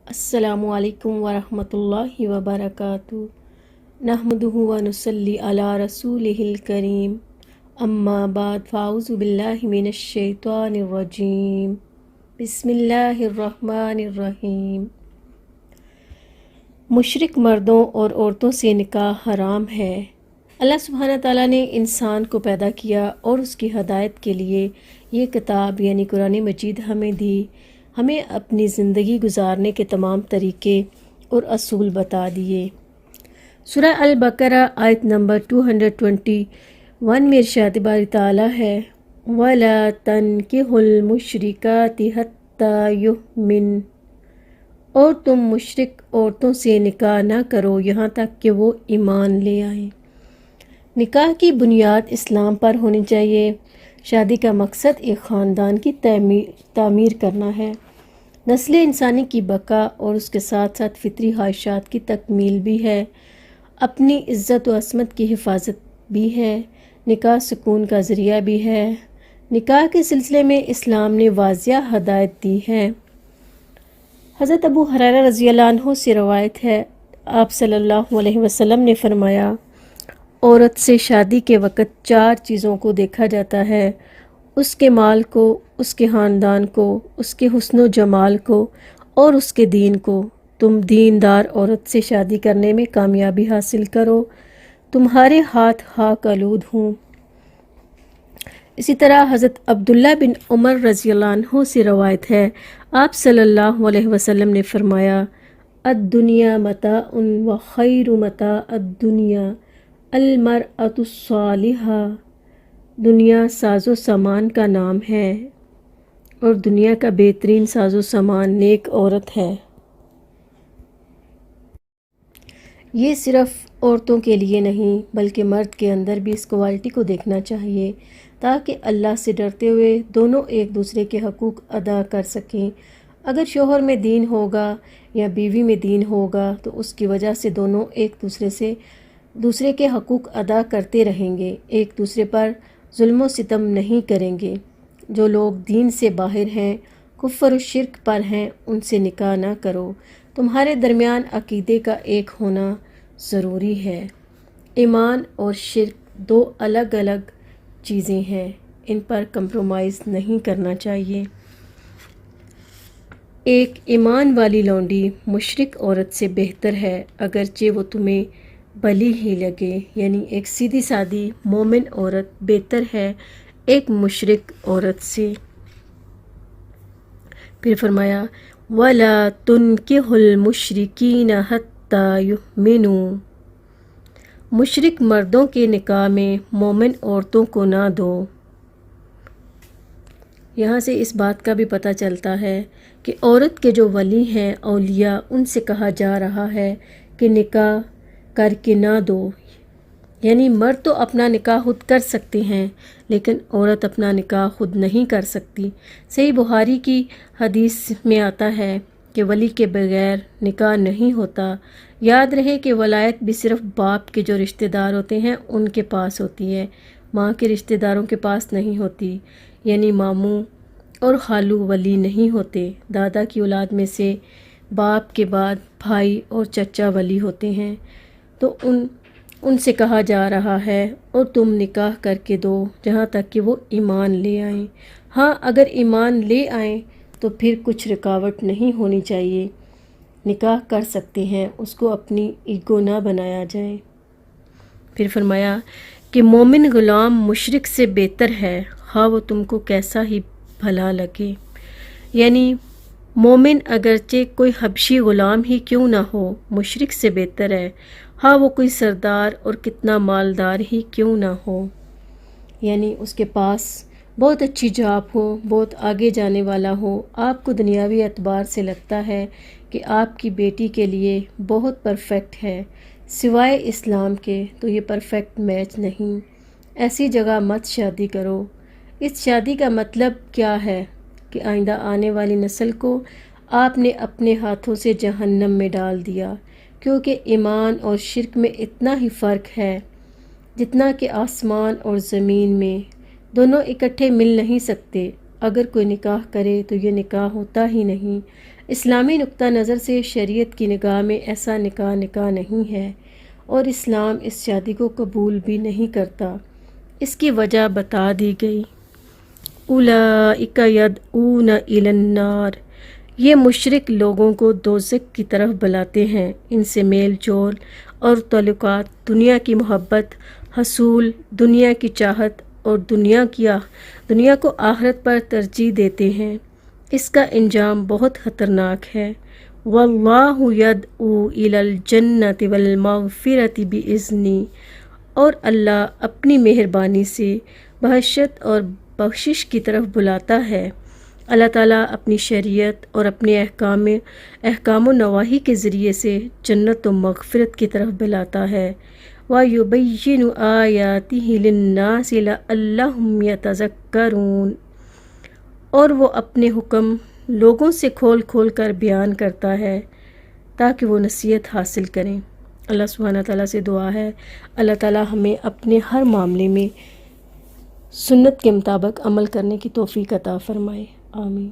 السلام علیکم ورحمۃ اللہ وبرکاتہ نحمدہ و نصلی علی رسولہ الکریم اما بعد فاعوذ باللہ من الشیطان الرجیم بسم اللہ الرحمن الرحیم۔ مشرک مردوں اور عورتوں سے نکاح حرام ہے۔ اللہ سبحانہ تعالیٰ نے انسان کو پیدا کیا اور اس کی ہدایت کے لیے یہ کتاب یعنی قرآن مجید ہمیں دی، ہمیں اپنی زندگی گزارنے کے تمام طریقے اور اصول بتا دیے۔ سورہ البقرہ آیت نمبر 221 میں ارشاد باری تعالیٰ ہے وَلَا تَنْكِحُوا الْمُشْرِكَاتِ حَتَّى يُؤْمِنْ، اور تم مشرک عورتوں سے نکاح نہ کرو یہاں تک کہ وہ ایمان لے آئیں۔ نکاح کی بنیاد اسلام پر ہونی چاہیے۔ شادی کا مقصد ایک خاندان کی تعمیر کرنا ہے، نسل انسانی کی بقا اور اس کے ساتھ ساتھ فطری خواہشات کی تکمیل بھی ہے، اپنی عزت و عصمت کی حفاظت بھی ہے۔ نکاح سکون کا ذریعہ بھی ہے۔ نکاح کے سلسلے میں اسلام نے واضح ہدایت دی ہے۔ حضرت ابو ہریرہ رضی اللہ عنہ سے روایت ہے، آپ صلی اللہ علیہ وسلم نے فرمایا، عورت سے شادی کے وقت 4 چیزوں کو دیکھا جاتا ہے، اس کے مال کو، اس کے خاندان کو، اس کے حسن و جمال کو اور اس کے دین کو۔ تم دیندار عورت سے شادی کرنے میں کامیابی حاصل کرو، تمہارے ہاتھ خاک آلود ہوں۔ اسی طرح حضرت عبداللہ بن عمر رضی اللہ عنہ سے روایت ہے، آپ صلی اللہ علیہ وسلم نے فرمایا، الدنیا متاع و خیر متاع الدنیا المرأۃ الصالحہ، دنیا ساز و سامان کا نام ہے اور دنیا کا بہترین ساز و سامان نیک عورت ہے۔ یہ صرف عورتوں کے لیے نہیں بلکہ مرد کے اندر بھی اس کوالٹی کو دیکھنا چاہیے تاکہ اللہ سے ڈرتے ہوئے دونوں ایک دوسرے کے حقوق ادا کر سکیں۔ اگر شوہر میں دین ہوگا یا بیوی میں دین ہوگا تو اس کی وجہ سے دونوں ایک دوسرے کے حقوق ادا کرتے رہیں گے، ایک دوسرے پر ظلم و ستم نہیں کریں گے۔ جو لوگ دین سے باہر ہیں، کفر و شرک پر ہیں، ان سے نکاح نہ کرو۔ تمہارے درمیان عقیدے کا ایک ہونا ضروری ہے۔ ایمان اور شرک 2 الگ الگ چیزیں ہیں، ان پر کمپرومائز نہیں کرنا چاہیے۔ ایک ایمان والی لونڈی مشرک عورت سے بہتر ہے اگرچہ وہ تمہیں بلی ہی لگے، یعنی ایک سیدھی سادی مومن عورت بہتر ہے ایک مشرک عورت سے۔ پھر فرمایا وَلَا تُنْكِحُوا الْمُشْرِكِينَ حَتَّى يُؤْمِنُوا، مشرک مردوں کے نکاح میں مومن عورتوں کو نہ دو۔ یہاں سے اس بات کا بھی پتہ چلتا ہے کہ عورت کے جو ولی ہیں اولیاء، ان سے کہا جا رہا ہے کہ نکاح کر کے نہ دو، یعنی مرد تو اپنا نکاح خود کر سکتے ہیں لیکن عورت اپنا نکاح خود نہیں کر سکتی۔ صحیح بخاری کی حدیث میں آتا ہے کہ ولی کے بغیر نکاح نہیں ہوتا۔ یاد رہے کہ ولایت بھی صرف باپ کے جو رشتہ دار ہوتے ہیں ان کے پاس ہوتی ہے، ماں کے رشتہ داروں کے پاس نہیں ہوتی، یعنی ماموں اور خالو ولی نہیں ہوتے۔ دادا کی اولاد میں سے باپ کے بعد بھائی اور چچا ولی ہوتے ہیں، تو ان سے کہا جا رہا ہے اور تم نکاح کر کے دو جہاں تک کہ وہ ایمان لے آئیں۔ ہاں اگر ایمان لے آئیں تو پھر کچھ رکاوٹ نہیں ہونی چاہیے، نکاح کر سکتے ہیں، اس کو اپنی ایگو نہ بنایا جائے۔ پھر فرمایا کہ مومن غلام مشرک سے بہتر ہے خواہ وہ تم کو کیسا ہی بھلا لگے، یعنی مومن اگرچہ کوئی حبشی غلام ہی کیوں نہ ہو مشرک سے بہتر ہے، ہاں وہ کوئی سردار اور کتنا مالدار ہی کیوں نہ ہو، یعنی اس کے پاس بہت اچھی جاب ہو، بہت آگے جانے والا ہو، آپ کو دنیاوی اعتبار سے لگتا ہے کہ آپ کی بیٹی کے لیے بہت پرفیکٹ ہے، سوائے اسلام کے تو یہ پرفیکٹ میچ نہیں۔ ایسی جگہ مت شادی کرو۔ اس شادی کا مطلب کیا ہے کہ آئندہ آنے والی نسل کو آپ نے اپنے ہاتھوں سے جہنم میں ڈال دیا، کیونکہ ایمان اور شرک میں اتنا ہی فرق ہے جتنا کہ آسمان اور زمین میں، دونوں اکٹھے مل نہیں سکتے۔ اگر کوئی نکاح کرے تو یہ نکاح ہوتا ہی نہیں۔ اسلامی نقطہ نظر سے شریعت کی نگاہ میں ایسا نکاح نہیں ہے، اور اسلام اس شادی کو قبول بھی نہیں کرتا۔ اس کی وجہ بتا دی گئی۔ اولئک یدعون الی النار، یہ مشرک لوگوں کو دوزخ کی طرف بلاتے ہیں۔ ان سے میل جول اور تعلقات، دنیا کی محبت، حصول، دنیا کی چاہت اور دنیا کو آخرت پر ترجیح دیتے ہیں۔ اس کا انجام بہت خطرناک ہے۔ واللہ یدعو الی الجنۃ والمغفرۃ بإذنہ، اور اللہ اپنی مہربانی سے بہشت اور بخشش کی طرف بلاتا ہے۔ اللہ تعالیٰ اپنی شریعت اور اپنے احکام و نواہی کے ذریعے سے جنت و مغفرت کی طرف بلاتا ہے۔ وَيُبَيِّنُ آیَاتِهِ لِلنَّاسِ لَعَلَّهُمْ يَتَذَکَّرُونَ، اور وہ اپنے حکم لوگوں سے کھول کھول کر بیان کرتا ہے تاکہ وہ نصیحت حاصل کریں۔ اللہ سبحانہ تعالیٰ سے دعا ہے اللہ تعالیٰ ہمیں اپنے ہر معاملے میں سنت کے مطابق عمل کرنے کی توفیق عطا فرمائے۔ آمین۔